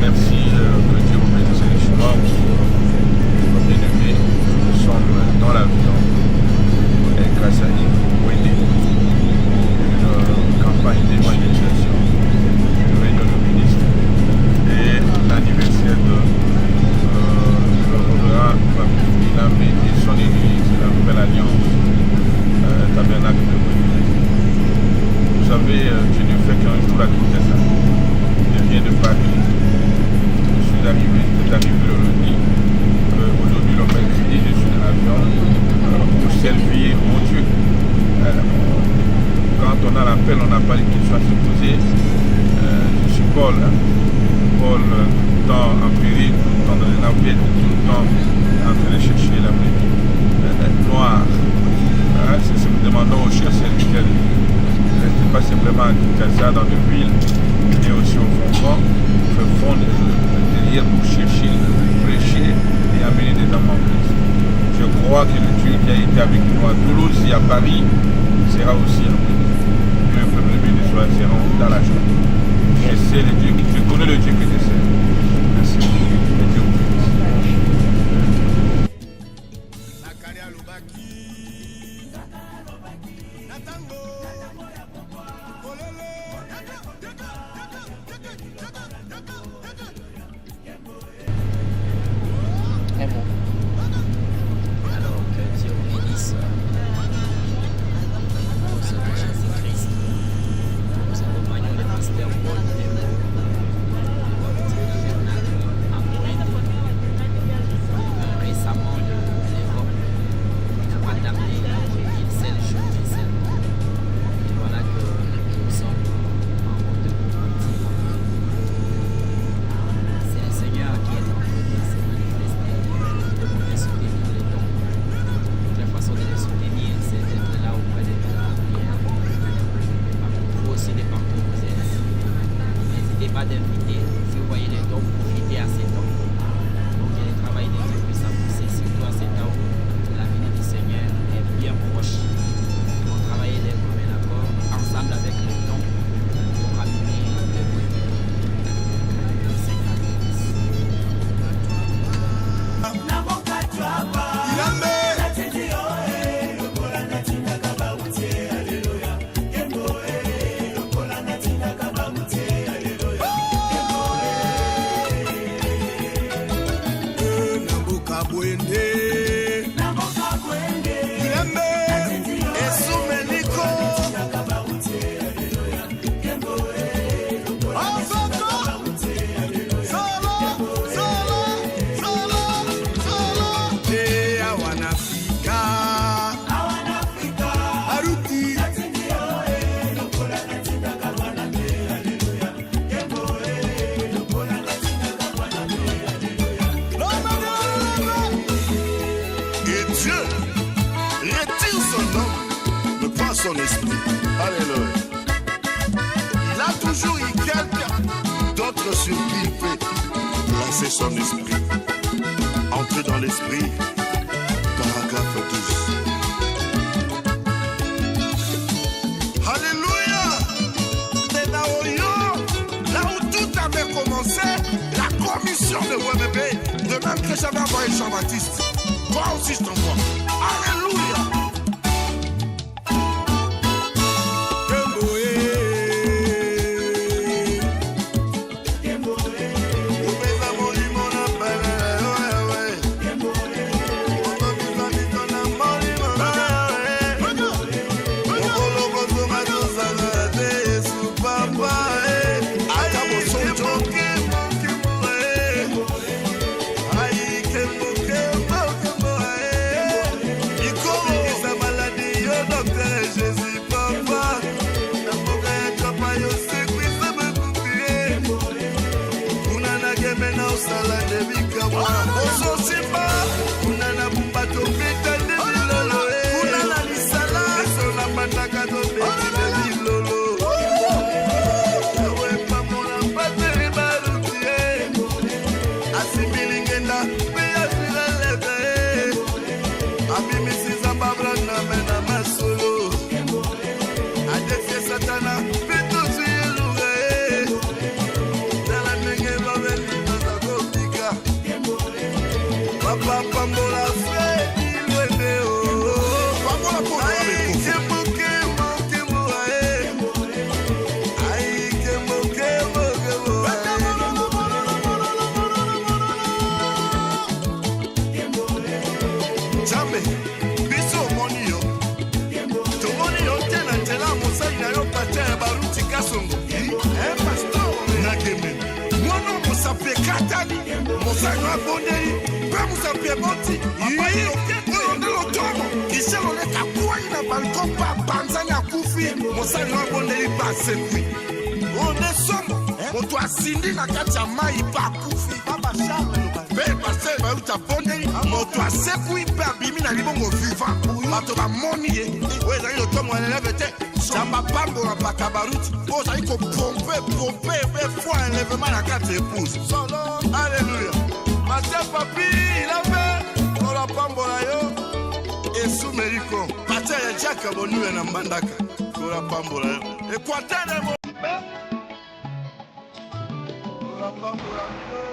Merci, que Dieu vous bénisse richement. Bien-aimés, nous sommes dans l'avion et grâce à une campagne d'évangélisation du réunion de ministres et l'anniversaire de Reverend Ilame et son église, la Nouvelle Alliance, Tabernacle de Wéné. Vous savez, je ne fais qu'un jour à Kinshasa. Je viens de Paris. C'est arrivé le lundi. Aujourd'hui, le mercredi, je suis dans l'avion pour servir mon Dieu. Quand on a l'appel, on n'a pas les questions à se poser. Je suis Paul. Paul, tout le temps en péril, tout le temps dans les navettes, tout le temps en train de chercher la brebis noire. C'est ce que nous demandons aux chers serviteurs. Restez pas simplement à Kinshasa, dans les villes, mais aussi au fond, faire fondre derrière pour chercher, prêcher et amener des hommes en Christ. Je crois que le Dieu qui a été avec nous à Toulouse et à Paris sera aussi en nous. Que le peuple béni soit seront dans la joie. Je connais le Dieu que je sais. Merci beaucoup. Et Dieu vous bénisse. Alors que Dieu vous bénisse. Au nom de Jésus-Christ, nous accompagnons le pasteur Paul récemment de l'Europe, capable d'amener une seule chose, une seule. Et voilà que nous sommes en route de partir. C'est le Seigneur qui est en train de se manifester, de nous soutenir les dons. La façon de les soutenir, c'est d'être là auprès de la prière. Vous aussi, des partout où vous êtes. N'hésitez pas d'inviter. Si vous voyez les dons, profitez à ces dons. Donc, il y a le travail de Dieu puisse avancer, surtout à cet temps où la venue du Seigneur est bien proche. Nous allons travailler les communs accords ensemble avec les dons pour amener le Seigneur. Son esprit. Alléluia. Il a toujours eu quelqu'un d'autre sur qui il peut placer son esprit. Entrer dans l'esprit. Paragraphe 12. Alléluia. C'est là où tout avait commencé, la commission de WMB, de même que j'avais envoyé Jean-Baptiste. Toi aussi je t'envoie. Alléluia. mosali abondeli mpe mosapi eboti oyonde lotomo isel oleka kwai na balkon mpe abanzani akufi mosali abondeli mpe asekwi onde somo moto asindi na kati ya mai mpe akufi mpe paster bayuta bondeli moto asekwi mpe abimi na libongo vivant bato bamoni ye oyo ezali lotomo eleleve te jamba pambola baka baruti mpo ozali kopompe efoi enlevement na kati ya épouse alleluya paster papi ilabe kola pambola yo esumeliko paster ya jaka bonuya na mbandaka kola pambola yo ekwatere mo kola pambola yo.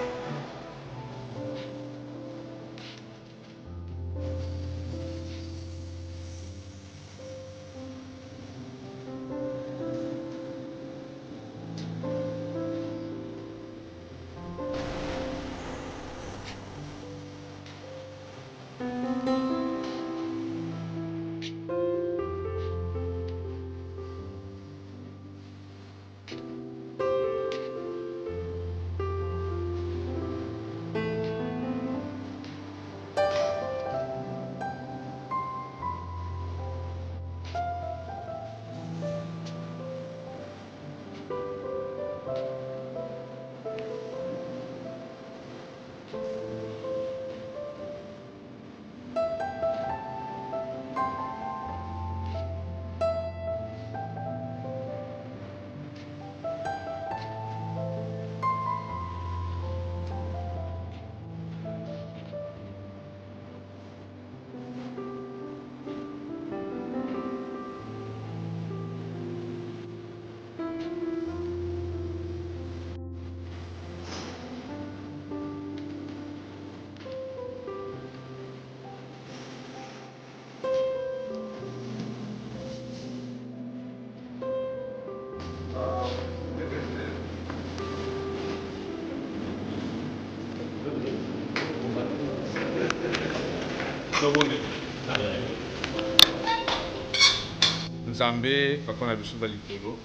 Nzambe pakona biso za likolo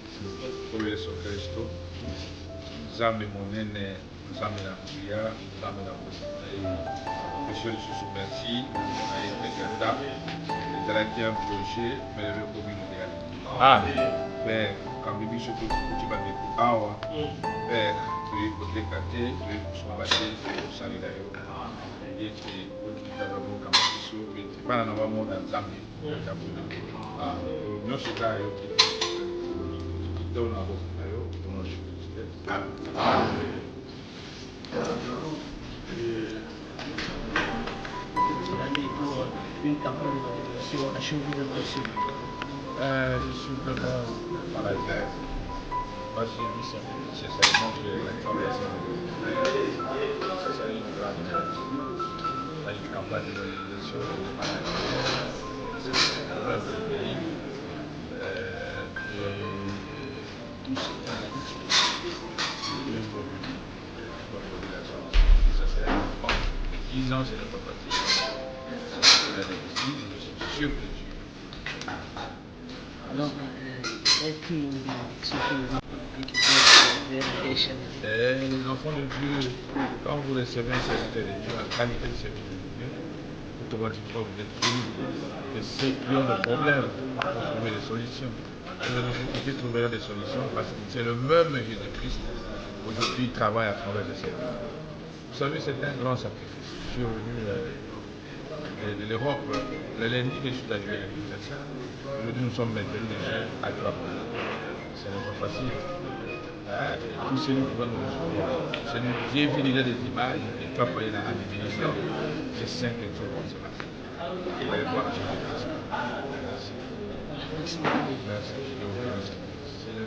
oyo Yesu Kristo Nzambe monene Nzambe na nguya Nzambe na kosinga monsieur lisusu merci na ye pekata ezalaki un projet mais le communauté père kambi biso tokuti bandeko awa père toyei koteka te toyei kosomba te toyei kosalela yo ete okitaka bokamba biso ete bana na bamona Nzambe ya bolingo nyonso eza yo te kitao na boka na yo mpona une campagne sur la cheville impossible. Je suis vraiment paralysé. Moi, j'ai vu ça. C'est ça, il montre la traversée. C'est ça, une grande là, une campagne de mobilisation de maladies. C'est le problème du pays. Et tout ce qui est la population. Ça, c'est bon. 10 ans, c'est le papa. Je suis sûr que Dieu. Donc, est-ce qu'il y a ce les enfants de Dieu, quand vous recevez un serviteur de Dieu, la qualité de serviteur de Dieu, automatiquement vous êtes libre. Et ceux qui ont des problèmes pour trouver des solutions. Vous trouverez des solutions parce que c'est le même Jésus-Christ. Aujourd'hui, il travaille à travers le service. Vous savez, c'est un grand sacrifice. Je suis revenu de l'Europe le lundi que je suis arrivé à l'Université. Aujourd'hui, nous sommes maintenus à Tuapa. Ce n'est pas facile. Tous ceux qui vont nous recevoir. J'ai vu déjà des images et Tuapa est en administration. C'est 5 jours comme cela. Vous allez voir Jésus-Christ. Merci. Merci. C'est le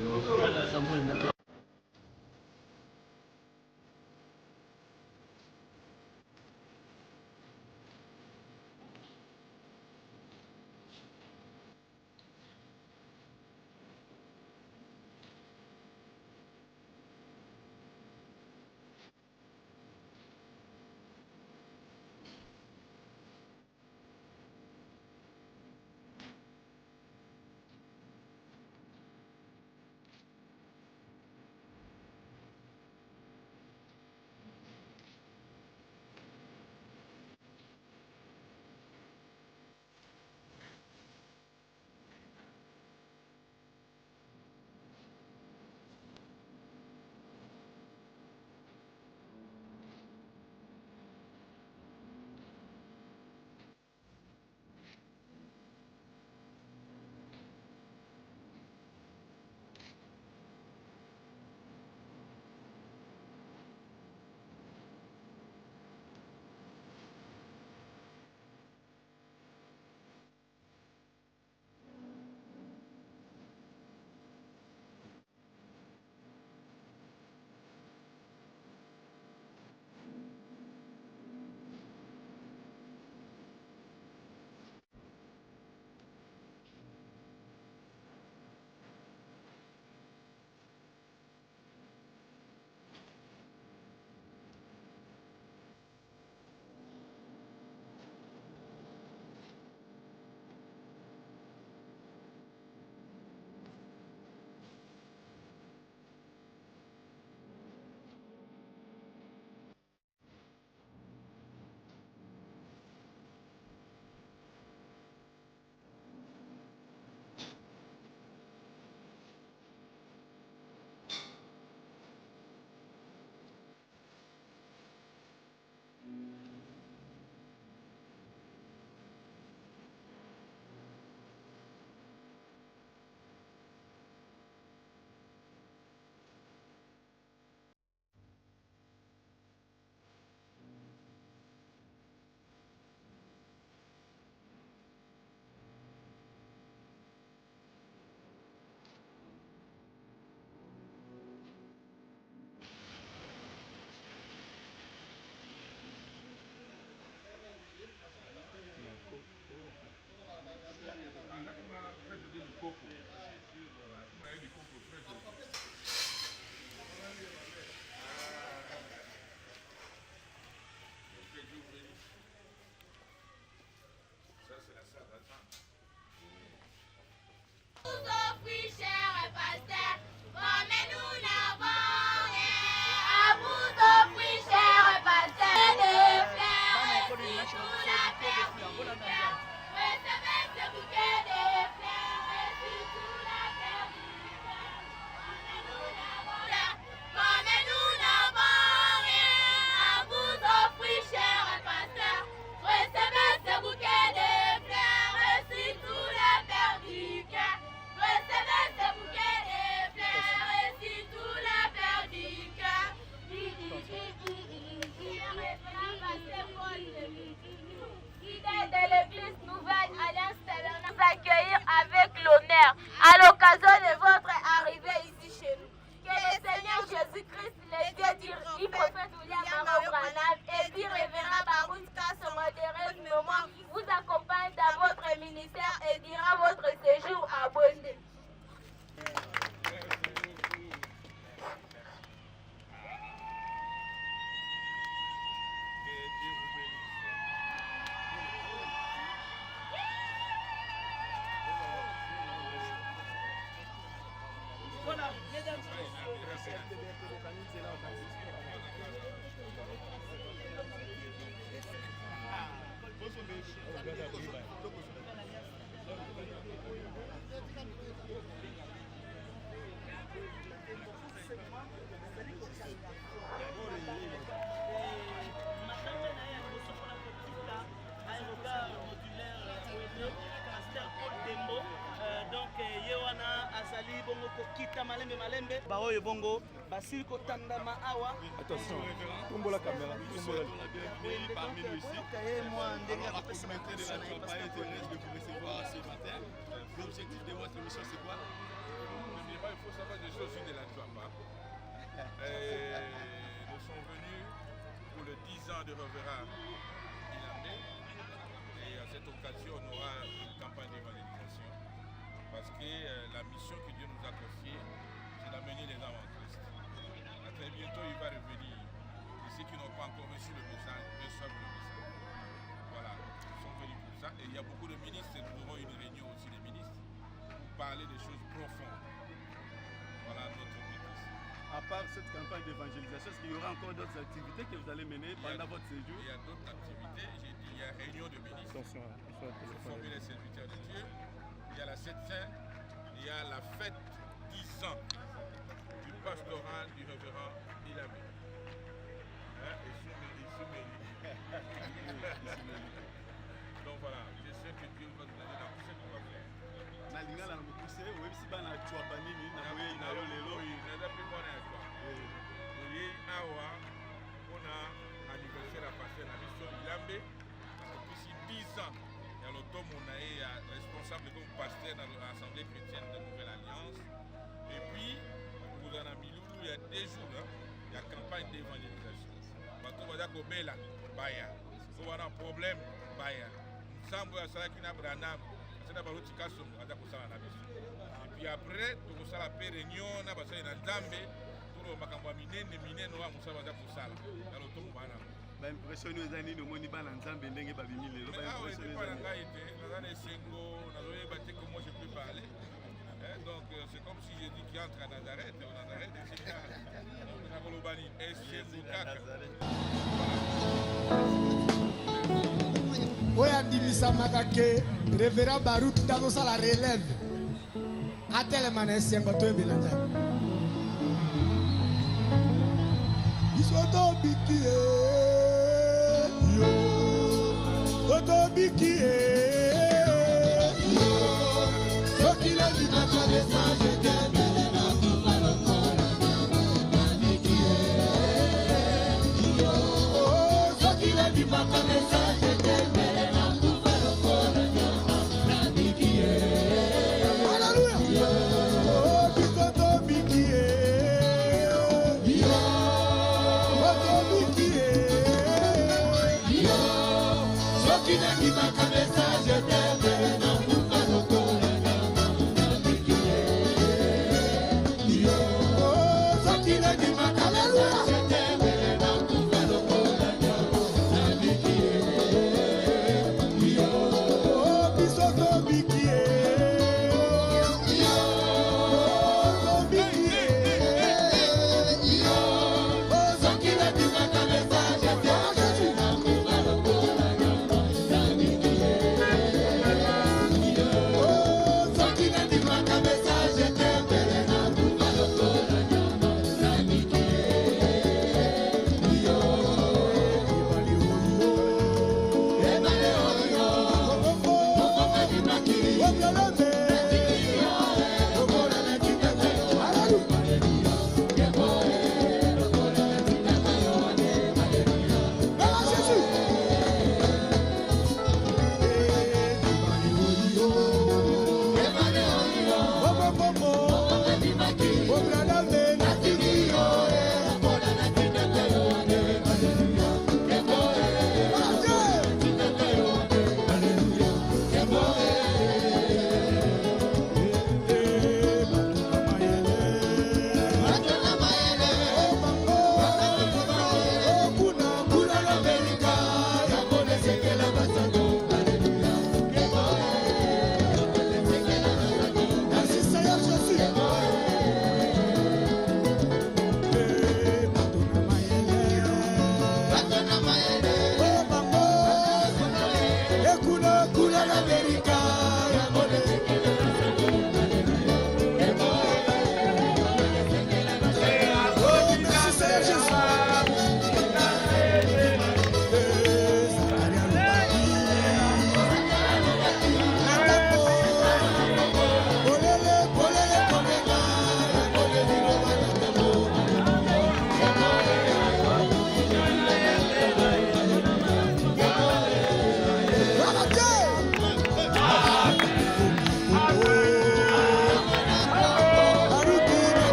Donc yewana azali bongo kokita malembe baoyo bongo basili kotandama awa. Attention, tombe la caméra. Parmi nous ici, alors pour mettre de la joie par intérêt de vous recevoir ce matin. L'objectif de votre mission c'est quoi? Il faut savoir des choses sur de la joie. Nous sommes venus pour le 10 ans de Reverend Ilamé et à cette occasion on aura une campagne d'évangélisation parce que la mission que Dieu nous a confiée c'est d'amener les âmes en Christ. Très bientôt il va revenir et ceux qui n'ont pas encore reçu le message reçoivent le message. Voilà, nous sommes venus pour ça et il y a beaucoup de ministres et nous aurons une réunion aussi des ministres pour parler des choses profondes. Voilà notre but ici. À part cette campagne d'évangélisation, est-ce qu'il y aura encore d'autres activités que vous allez mener pendant votre séjour? Il y a d'autres activités. J'ai dit, il y a réunion de ministres. Attention, pour former les serviteurs de Dieu. Il y a la Sainte-Sainte. Il y a la fête 10 ans du pastoral du révérend Ilamé. Donc voilà, je sais que Dieu va nous donner dans tout ce qu'on va faire. Na lingala na mukuse wewe si bana chwapa nini na wewe na yo lelo na dapi mwana ya kwa oui awa on a anniversaire à passer la mission Ilamé ici 10 ans il y a l'automne on est responsable comme pasteur dans l'Assemblée chrétienne de Nouvelle Alliance et puis nous en a mis il y a 2 jours il y a campagne d'évangélisation bato baza ko bela baya so wana problème baya nsambo ya sala kina branam et puis après, tout ça la réunion, na basa na Nzambe, tout makambo minene no amusa baza kusala. Na lotomo bana. Ba impression nous ezani no moni bana Nzambe ndenge ba bimi lelo ba impression nous ezani. Na été, na na sengo, na zoye baté comme moi je peux parler. Donc c'est comme si je dis qu'il entre à Nazareth, c'est ça. Donc na kolobani sengo kaka. Oya ndimisa makake Révérend Baruch tazosa la relève atelema na esengo toyebela nzambe biso tobiki yo tobiki yo soki lobimaka message tembele na kufa lokola nabiki yo soki lobimaka message tembele Biki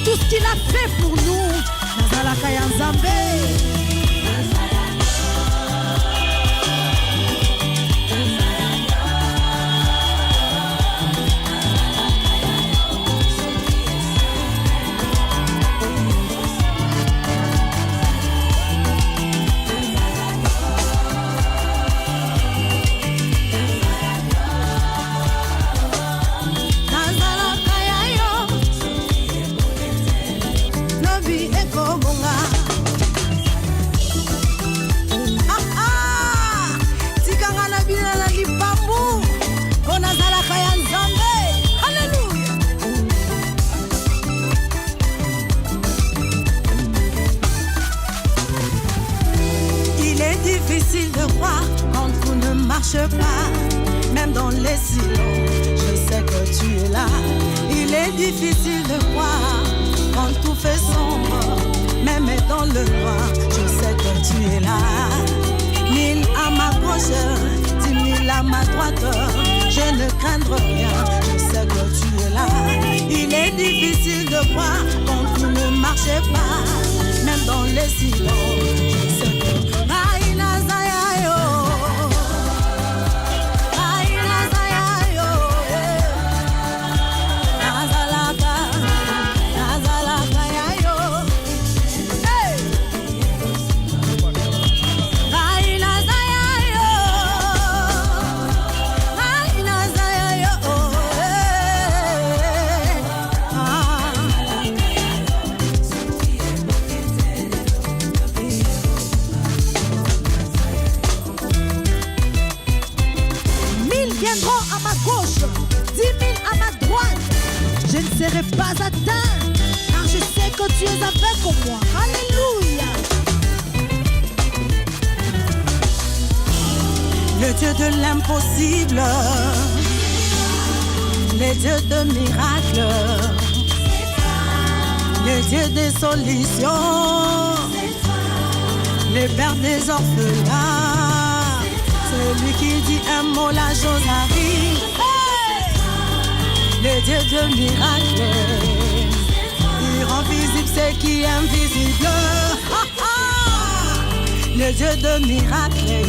Tout ce qu'il a fait pour nous, Nazalaka ya Nzambe. marche pas, même dans les silences, je sais que tu es là. Il est difficile de croire quand tout fait sombre, même dans le noir, je sais que tu es là. 1000 à ma gauche, 10 000 à ma droite, je ne craindrai rien, je sais que tu es là. Il est difficile de croire quand tout ne marche pas, même dans les silences, je sais que à ma gauche, 10 000 à ma droite, je ne serai pas atteint, car je sais que tu es avec moi. Alléluia. Le Dieu de l'impossible, le Dieu de miracles, le Dieu des solutions, le Père des orphelins, celui qui dit un mot, la chose arrive. Hey! Le Dieu de miracles, il rend visible ce qui est invisible. Le Dieu de miracles,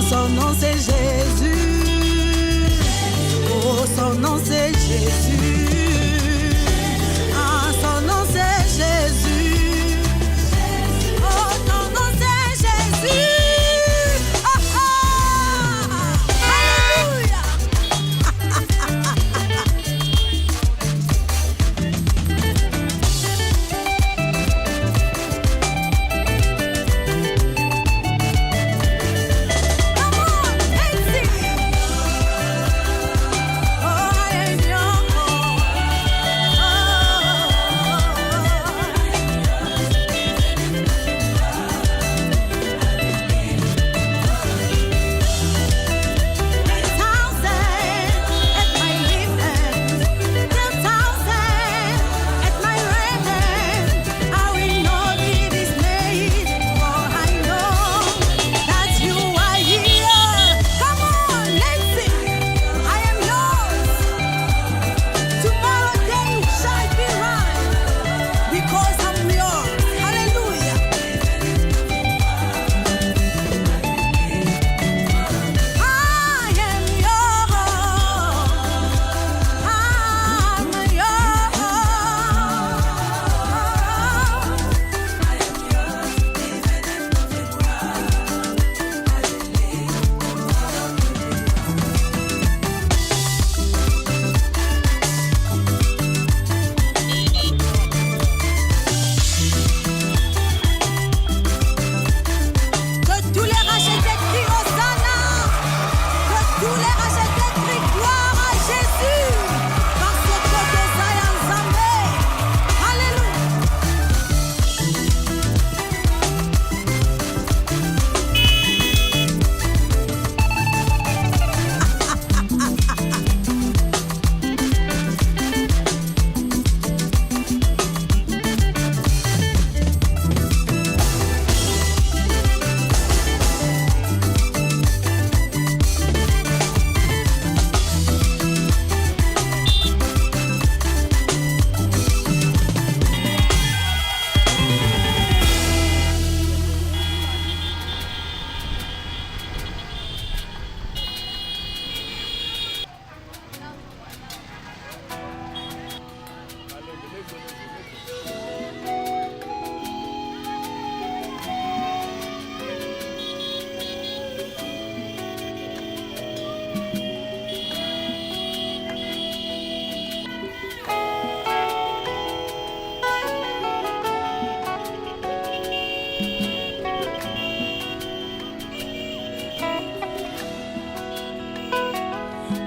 son nom c'est Jésus. Oh, son nom c'est Jésus. Son nom c'est Jésus. Oh, ton nom c'est Jésus.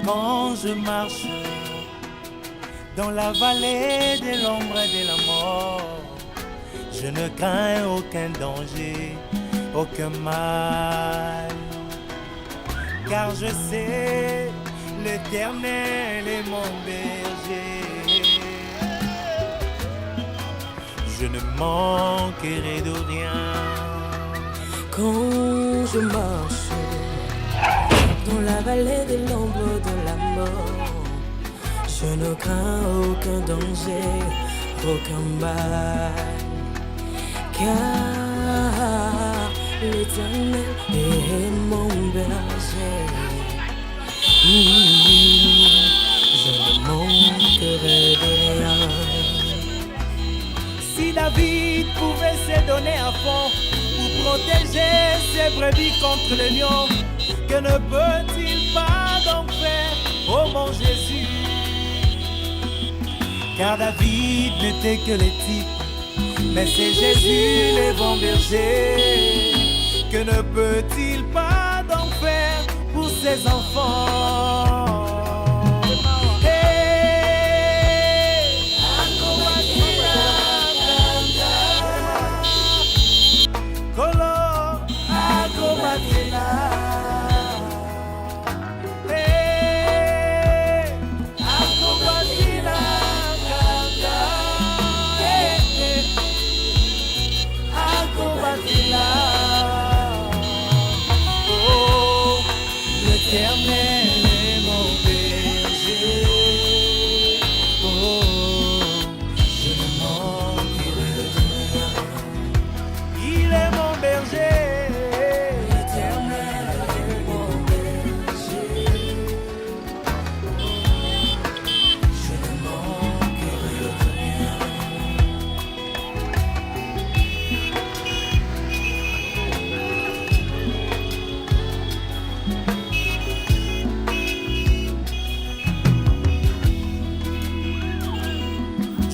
Quand je marche dans la vallée de l'ombre de la mort, je ne crains aucun danger, aucun mal. car je sais l'Éternel est mon berger. Je ne manquerai de rien. Quand je marche dans la vallée de l'ombre de la mort, je ne crains aucun danger, aucun mal, car l'Éternel est mon berger. Je ne manquerai de rien. Si David pouvait se donner à fond pour protéger ses brebis contre le lion, que ne peut-il pas donc faire, oh mon Jésus? Car David n'était que les types, mais c'est Jésus le bon berger. Que ne peut-il pas donc faire pour ses enfants?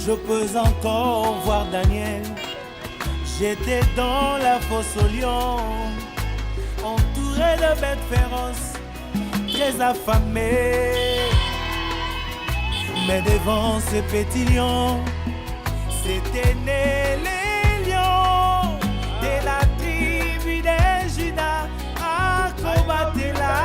Je peux encore voir Daniel. J'étais dans la fosse au lion, entouré de bêtes féroces, très affamé. Mais devant ce petit lion, s'étaient nés les lions de la tribu de Juda à combattre-la.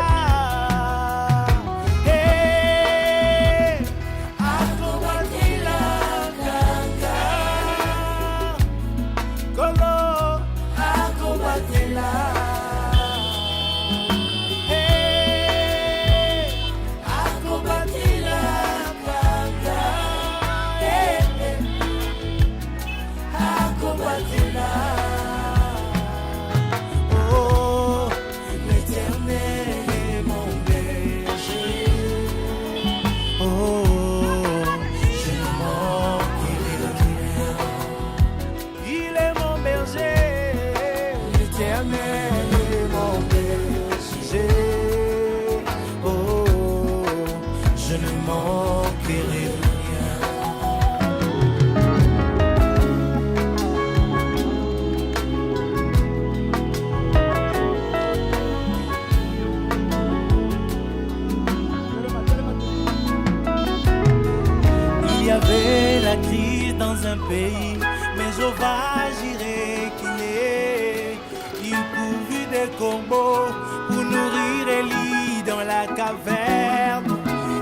Un pays, mais Jéhovah j'irai qu'il est. Il pourvut des corbeaux pour nourrir Élie dans la caverne.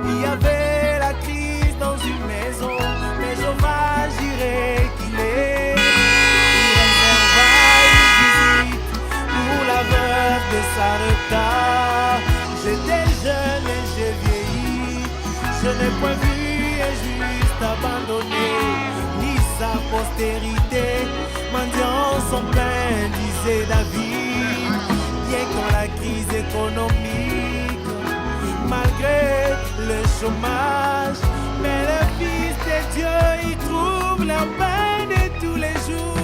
Il y avait la crise dans une maison, mais Jéhovah j'irai qu'il est. Il réserva une visite pour la veuve de Sarepta. J'étais jeune et j'ai vieilli, je n'ai point vu un juste abandonné. Sa postérité, mendiant son pain, disait David. Bien quand la crise économique, malgré le chômage, mais le Fils de Dieu, il trouve la pain de tous les jours.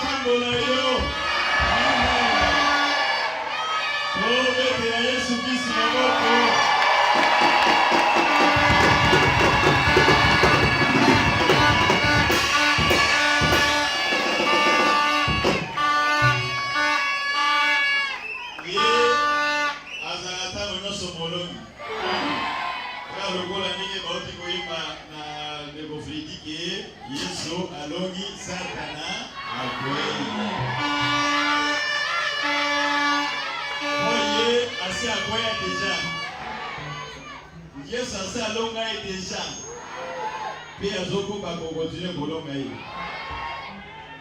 pambola yo. Oh, bete ya Yesu Kristo maboko. Yesu alongi Satana akwei. Oye, assez akwei déjà. Yesu assez alonga déjà. Pe azoko ba ko continuer kolonga yi.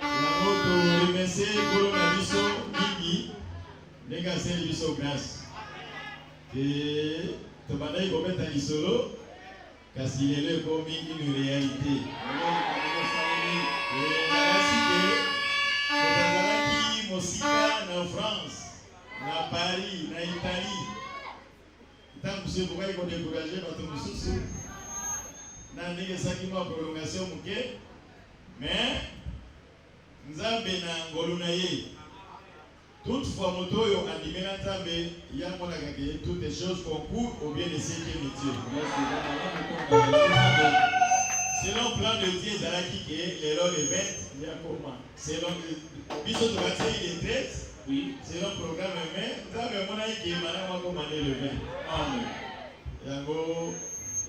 La moto remercier kolonga biso mingi. Nenga sel biso grâce. Et to bandai ko mettre lisolo. Kasi lelo komi une réalité. Mosika na France, na Paris, na Italie. Tant que je pourrais vous décourager votre souci. Na ndenge saki ma prolongation muke. Mais Nzambe na ngolu na ye. Toutefois moto yo andimena Nzambe ya mona kake toutes les choses concourent au bien de ceux qui aiment Dieu. Selon le plan de Dieu, Zalaki qui est l'erreur de 20, il y a comment? Selon le biso de bataille de 13, oui. Selon le programme humain, nous avons mon aïe qui est maintenant commandé le 20. Amen. Yango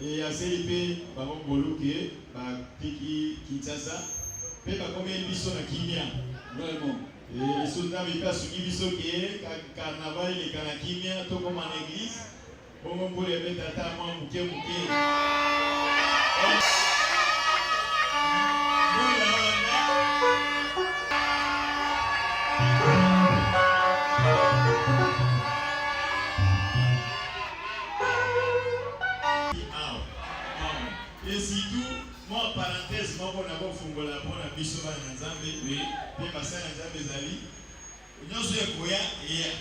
et à CIP, Bamon Boluke, Tiki Kinshasa, Pe Bakome biso na Kimia. Vraiment. Et les soldats vivent à Suki biso qui est carnaval et Kanakimia, tout comme en église. Bon, pour les mettre à ta main, Mouké. Et surtout, moi en parenthèse, moi on a beau fungola pour la biso ba Nzambe, oui, puis passer à Nzambe zali. Nous sommes koya et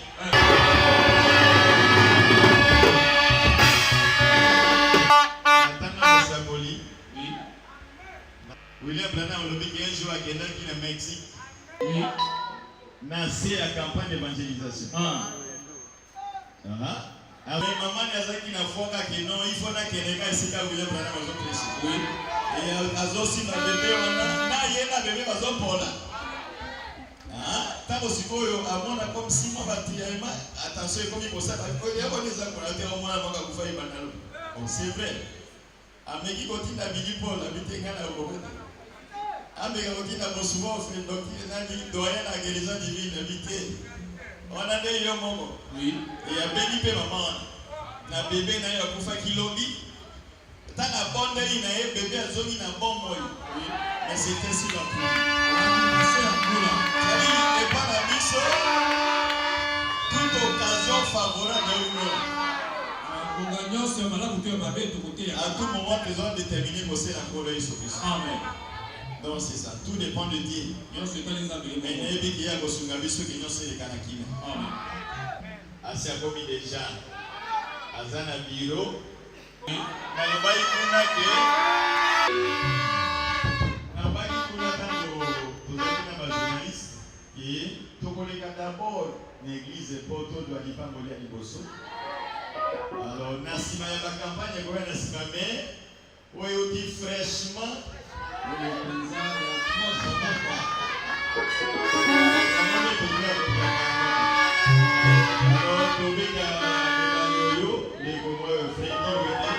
Tana Saboli, oui. William Branham le big un jour à Kenya qui est au Mexique. Oui. Nasé à campagne d'évangélisation. Avec maman Yazaki na foka que non, il faut na Kenya ici quand William Branham va prêcher. Oui. Et azosi na bébé na yena bébé va zopola. Tant aussi koyo amona comme si moi batiama attention comme il faut ça. Il y a bonne exemple pour la terre au moins avant que vous fassiez banalo. C'est vrai. Ameki kotinda bili Paul habite ngana ko. Ameki kotinda mosuwa fait donc nani doyen na guérison divine habite. On a des yo momo. Oui. Et ya béni pe maman. Na bébé na yo kufa kilobi. Tana bonde ina e bébé azongi na bon moyo. Oui. Mais c'était si la poule. C'est la poule. C'est pas la biso. Toute occasion favorable à nous. À tout moment, nous devons déterminer que c'est la colère sur Christ. Amen. Donc c'est ça. Tout dépend de Dieu. Mais il y a des choses qui sont les Kanakina. Amen. Assez commis déjà. Azana Biro. Nabai kuna ke. Nabai kuna tango. Vous êtes un journaliste. Et tout le d'abord l'église Porto doit y pas mourir à Liboso. Alors, Nassima ya la campagne, il y a Nassima, mais où est-il dit fraîchement? Alors, nous avons les Gomois Freddy Wede.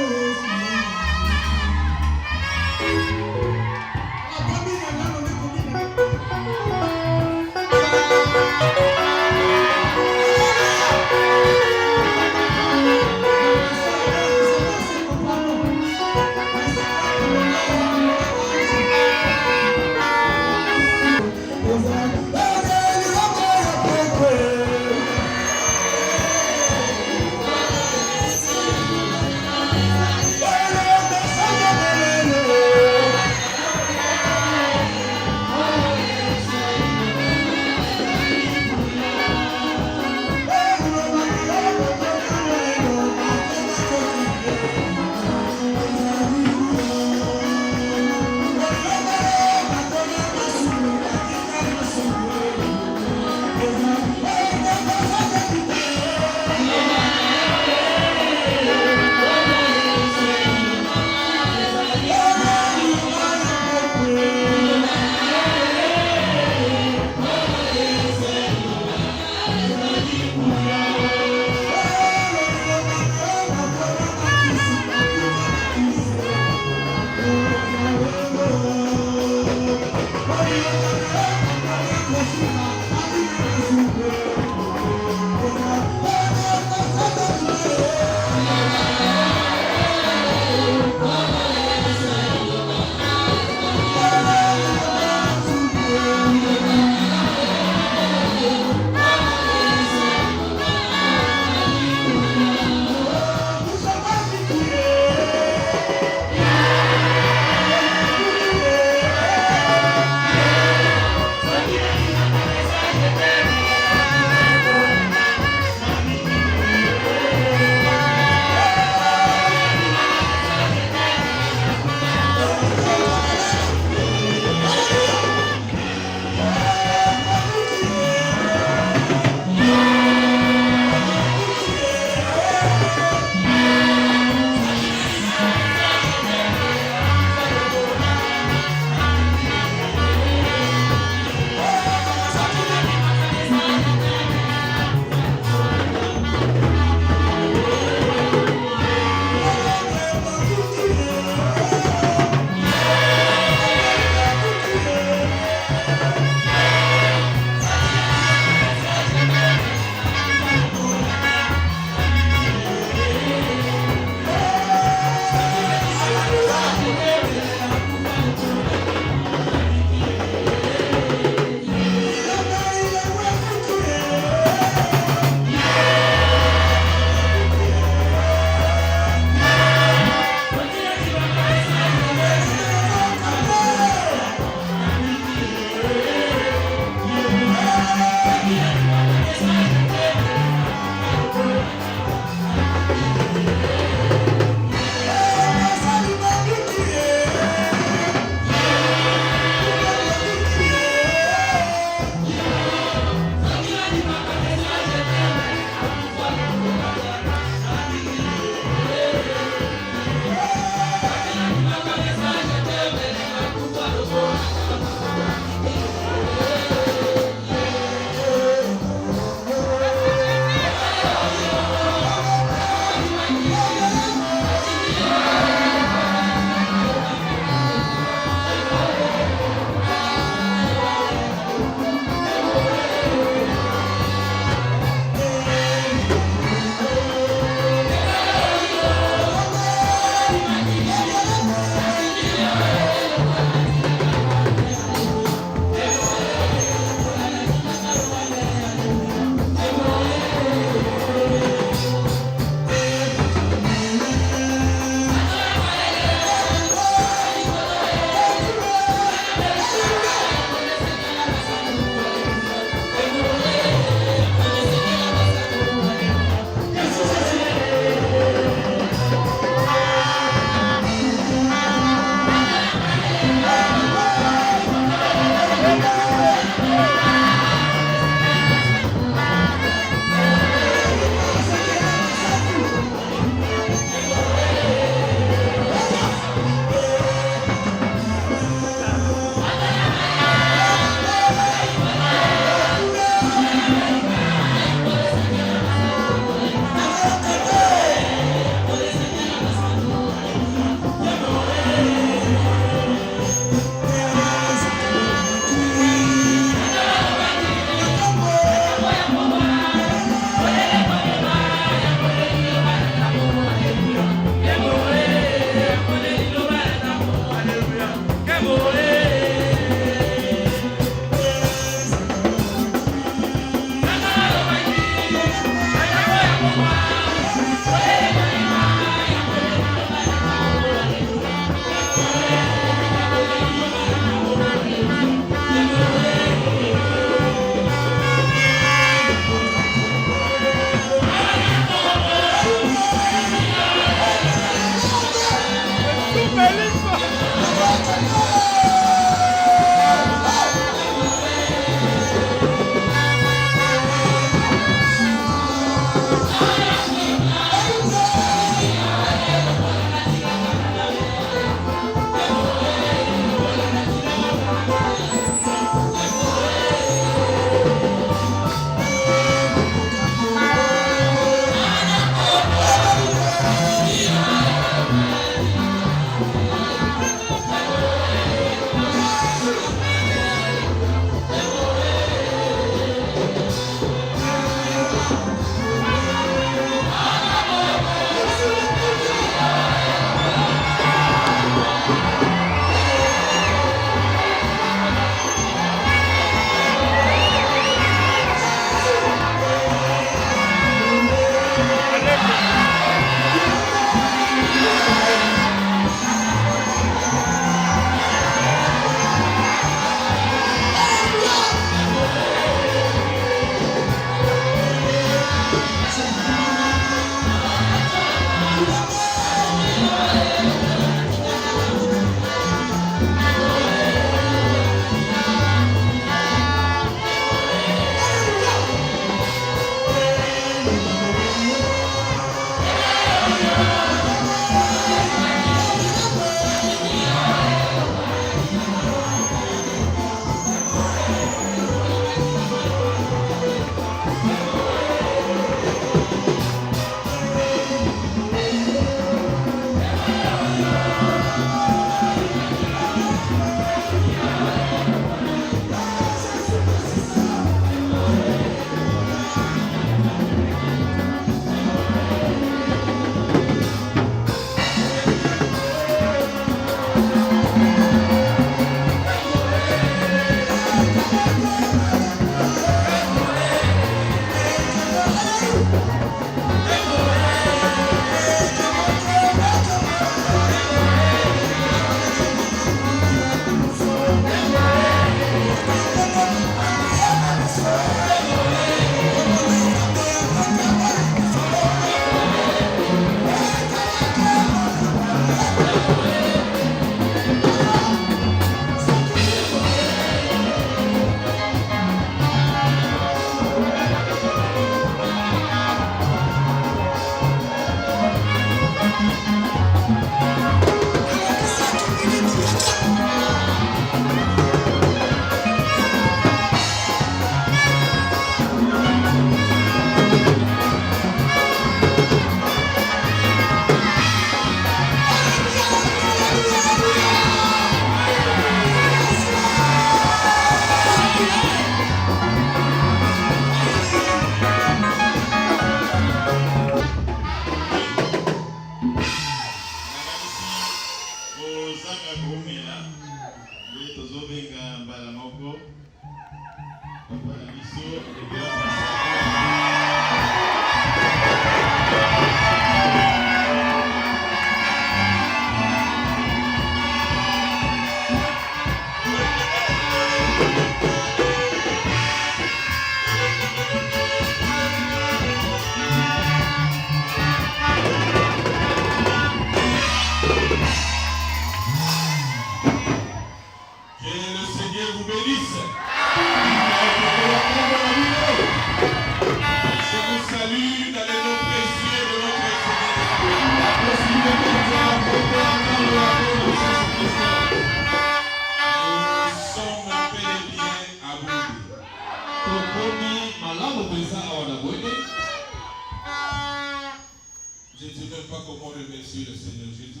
Je ne sais même pas comment remercier le Seigneur Jésus.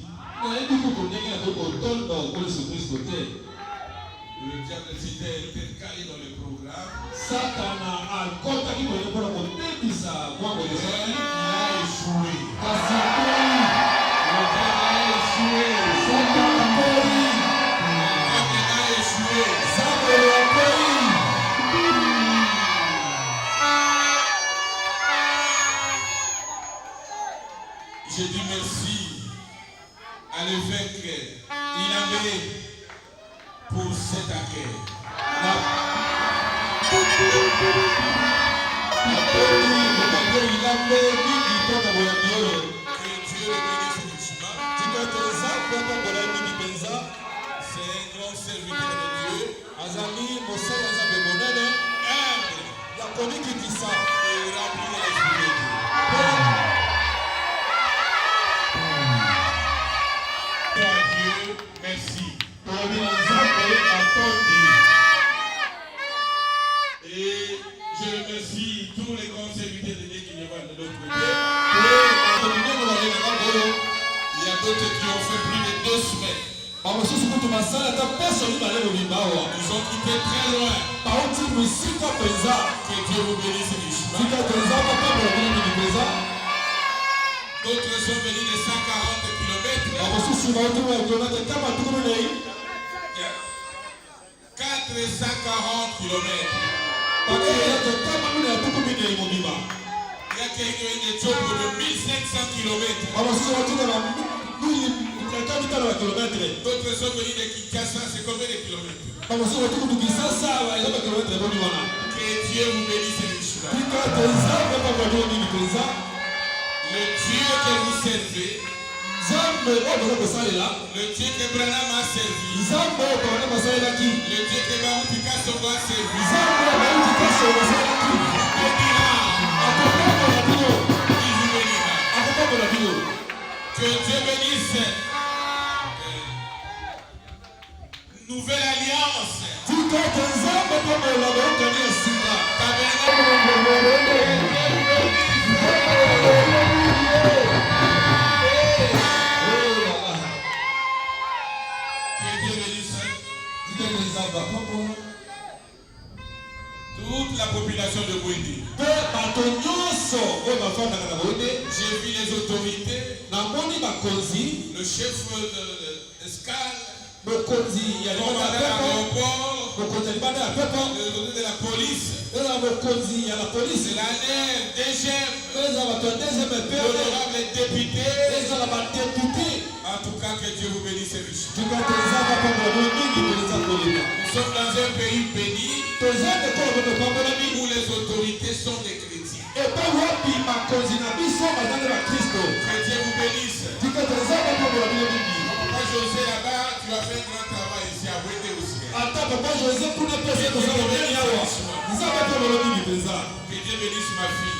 Le diable s'était intercalé dans le programme. J'ai dit merci à l'évêque Ilambé pour cet accueil. C'est un grand serviteur de Dieu. Humble. Et rempli de l'Esprit de Dieu. Merci. Et je remercie tous les grands serviteurs de Dieu qui viennent de l'autre côté. Il y a d'autres qui ont fait plus de 2 semaines. Ils ont quitté très loin. Que Dieu vous bénisse du chemin. D'autres sont venus de 140 km. 440 km. Il y a quelqu'un qui est de 1500 km. D'autres sont venus de Kinshasa, c'est combien de kilomètres? Que Dieu vous bénisse du chemin. Le Dieu que vous servez, le Dieu que Branham a servi, le Dieu que Maoutika Songo a servi, il vous bénira. Que Dieu bénisse. Nouvelle alliance. Toute la population de Bouédé. J'ai vu les autorités, le chef d'escale, le commandant de l'aéroport, le de la police, de l'ANR, DGM, l'honorable député. En tout cas, que Dieu vous bénisse riche. Nous sommes dans un pays béni où les autorités sont des chrétiens. Que Dieu vous bénisse. Papa José là-bas, tu as fait un grand travail ici à Bouédé aussi. Que Dieu bénisse ma fille.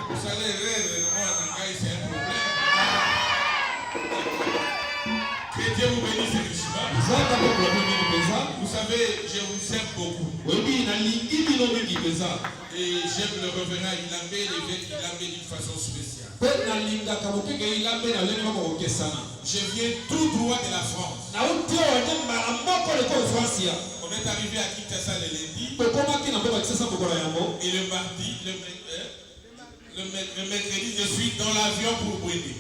Vous allez rire, c'est un problème. Que Dieu vous bénisse richement. Vous savez, je vous aime beaucoup. Et j'aime le reverend Ilambé, l'évêque Ilambé d'une façon spéciale. Je viens tout droit de la France. On est arrivé à Kinshasa le lundi. Et le mardi, le mercredi, je suis dans l'avion pour Bouédé.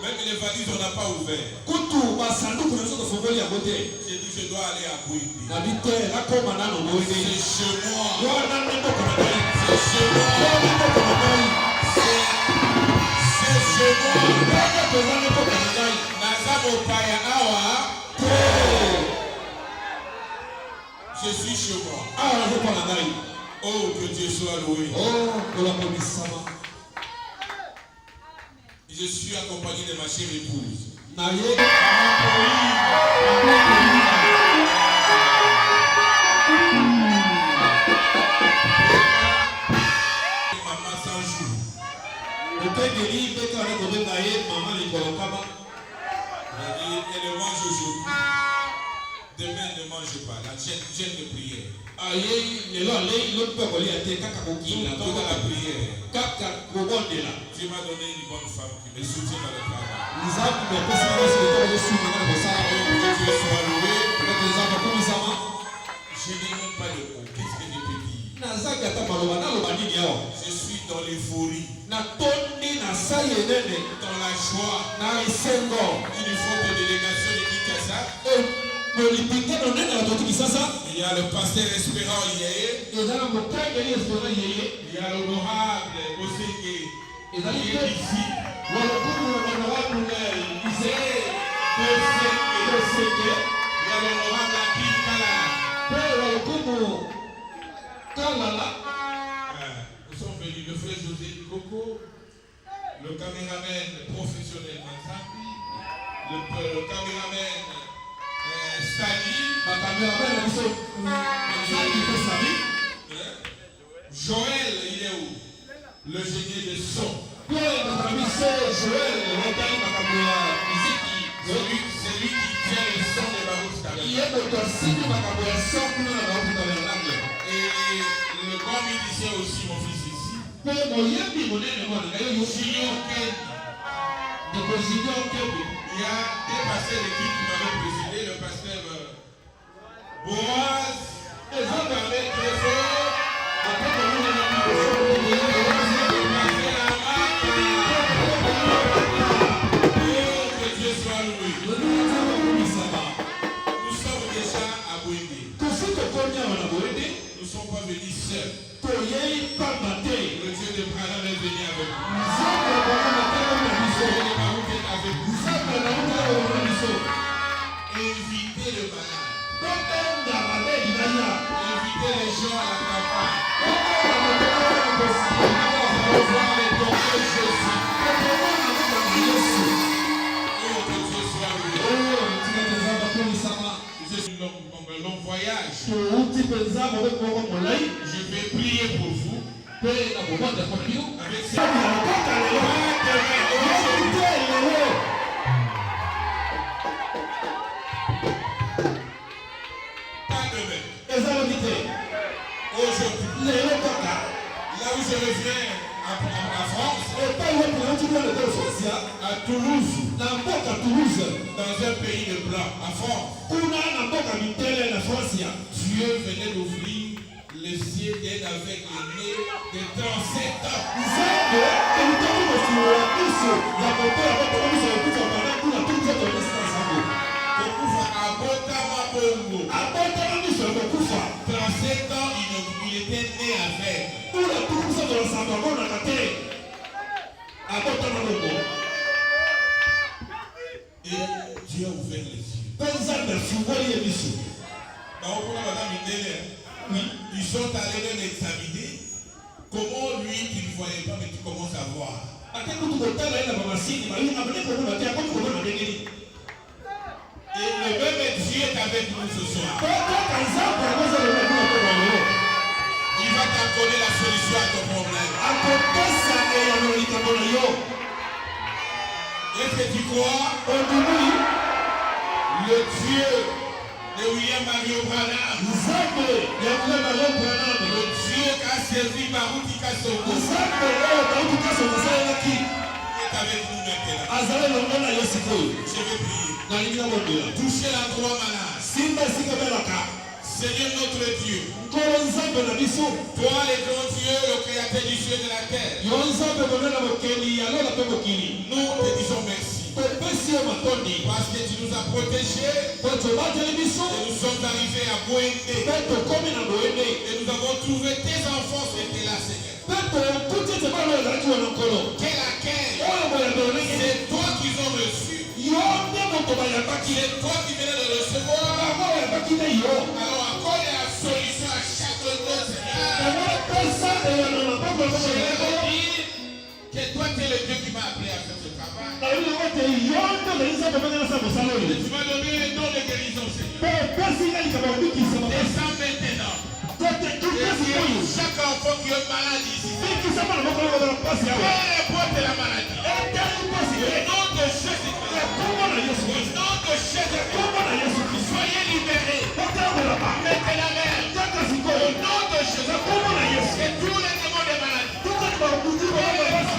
Même les valises, on n'a pas ouvert. J'ai dit, je dois aller à Bouédé. C'est chez moi. C'est chez moi. C'est chez moi. Nazamo Paya Awa. Je suis chez moi. Oh, que Dieu soit loué. Je suis accompagné de ma chère épouse. Kelly, Beka, Rekobengaye, Maman, les Kolokama. Elle mange aujourd'hui. Demain ne mange pas. La gêne de prière. Aïe, l'autre peut aller à Teka Kakoki, la prière. Kaka Kobondela. Dieu m'a donné une bonne femme qui me soutient dans le travail. Les hommes ne peuvent pas se le soutenir dans le travail. Que Dieu soit loué. Les hommes comme les amants. Je n'ai même pas de mots. Qu'est-ce que je peux dire? Je suis dans l'euphorie. Dans la joie. Une forte délégation de Kinshasa. Il y a le pasteur Espérant Yeye. Il y a l'honorable Oseke. Il est ici. Il y a l'honorable Akin Kalala. Nous sommes venus, le frère José Coco, le caméraman professionnel Manzambi, le caméraman Stani, Joël, il est où? Le génie de son. C'est lui qui tient le son de Baruch Tabernacle. Et le grand musicien aussi, mon fils ici. Il y a des pasteurs d'équipe qui m'avaient précédé, le pasteur Boaz, les autres avec très fort. Que Dieu soit loué. Nous sommes déjà à Boédé. Nous ne sommes pas venus seuls. Le Dieu de Branham est venu avec nous. Invitez le malade. Invitez les gens à la campagne. Voir les dons de Jésus. Oh, que Dieu soit loué. Je suis un long voyage. Je vais prier pour vous. Avec ces aujourd'hui, là où je reviens à France, à Toulouse, dans un pays de blanc, à France, Dieu venait d'ouvrir les cieux d'un aveugle né de 37 ans. Kufa 37 ans, il était né avec. Et Dieu a ouvert les yeux. Ils sont allés l'examiner. Comment lui, tu ne voyais pas, mais tu commences à voir. Et le même Dieu est avec nous ce soir. Il va t'accorder la solution à ton problème. Est-ce que tu crois? Le Dieu de William Mario Branham, le Dieu qui a servi Baruch Kasongo, est avec nous maintenant. Je vais prier. Touchez l'endroit malade. Seigneur notre Dieu, toi le grand Dieu, le créateur du ciel et de la terre, nous te disons merci. Parce que tu nous as protégés et nous sommes arrivés à Boéndé et nous avons trouvé tes enfants qui étaient là, Seigneur. Quel accueil! C'est toi qui les ont reçus. C'est toi qui venais de recevoir. Alors accorde la solution à chaque autre, Seigneur. Je vais dire que toi tu es le Dieu qui m'a appelé à faire ce travail. Tu m'as donné le don de guérison, Seigneur. Descends maintenant. Chaque enfant qui est malade ici, importe la maladie. Au nom de Jésus. Soyez libérés. Mettez la main. Au nom de Jésus. Et tous les démons des maladies.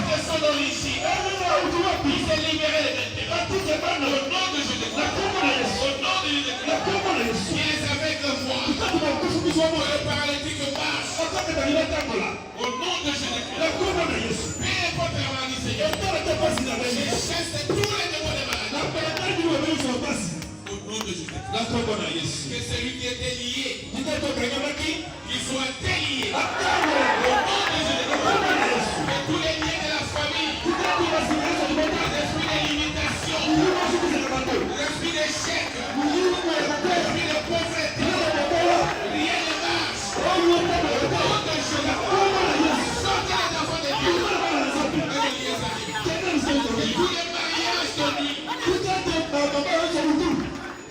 Qui sont d'origine. Ils sont libérés maintenant. Au nom de Jésus. Au nom de Jésus. Qui les aveugles voient. Le paralytique marche. Au nom de Jésus. Peu importe la maladie, Seigneur. Je chasse tous les démons des maladies. Au nom de Jésus. Que celui qui était lié, qu'il soit délié. Au nom de Jésus. Que tous les liens de la famille, l'esprit de limitation, l'esprit d'échec, l'esprit de pauvreté, rien ne marche. Au nom de Jésus. Sortez les enfants de Dieu. Tous les mariages de nuit.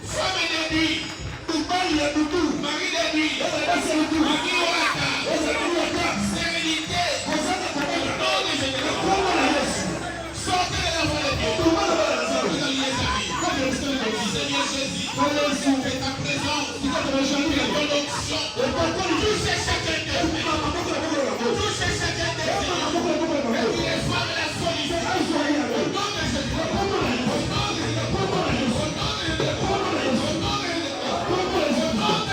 Femme de nuit. Mari de nuit. Mari au retard. Sérénité. Au nom de Jésus. Sortez les enfants de Dieu. Seigneur Jésus. Fais ta présence. Fais ton onction. Touchez chacun d'eux. Touchez chacun d'eux. Et puis les femmes et la solitude. Au nom de Jésus. Au nom de Jésus. Au nom de Jésus. Au nom de Jésus. Au nom de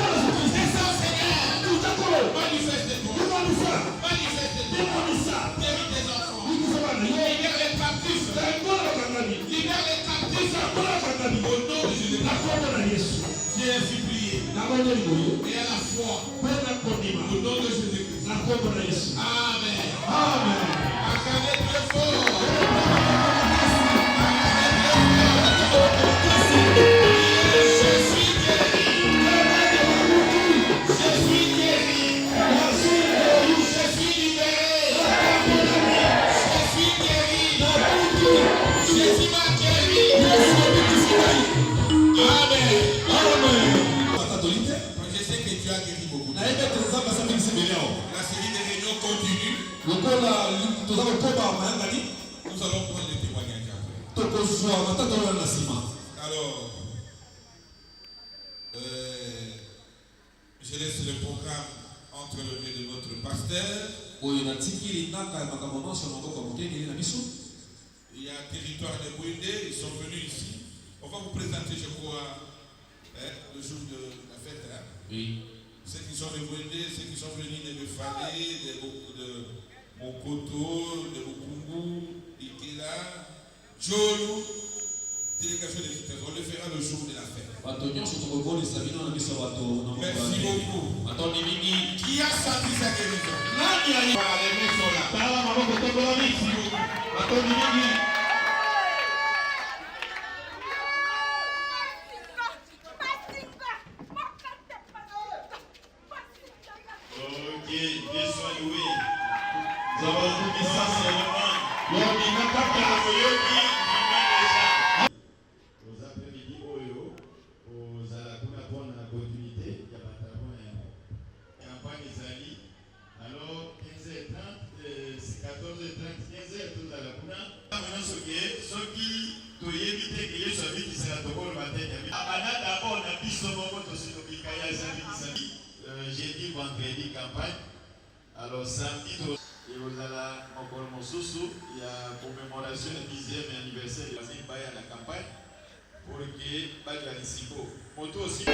Jésus. Descends, Seigneur. Manifeste-toi. Manifeste-toi. Guéris tes enfants. Libère les captifs. Libère les captifs. Au nom de Jésus. J'ai ainsi prié. Et à la foi. Au nom de Jésus-Christ. Amen. Amen. Acclamez très fort. Nous allons prendre le témoignage Alors, je laisse le programme entre le mains de notre pasteur. Il y a un territoire de Bouindé, ils sont venus ici. On va vous présenter, je crois, le jour de la fête. Oui. Ceux qui sont de Bouindé, ceux qui sont venus de Befalé, de Mokoto, de Bukungu, d'Ikela, Jolu, délégation des vitesses. On le fera le jour de la fête. Merci beaucoup. Qui a senti sa guérison? Les mains sont là. Ok, bien soigné. Nous avons tout mis ça seulement. Aux après-midi, aux Alakuna pour la continuité, il y a pas de campagne Zali. Alors, 15h30, 14h30, 15h, tout à la Kuna. Maintenant, ce qui est, ceux qui ont évité que les amis qui sera au matin, d'abord, on a vu ce moment de ce Kaya Zali qui s'habille. Jeudi, vendredi, campagne. Alors, samedi, et vous allez encore mon sous-sous, il y a commémoration du 10e anniversaire de la campagne pour que Badia Lisipo. Moto aussi.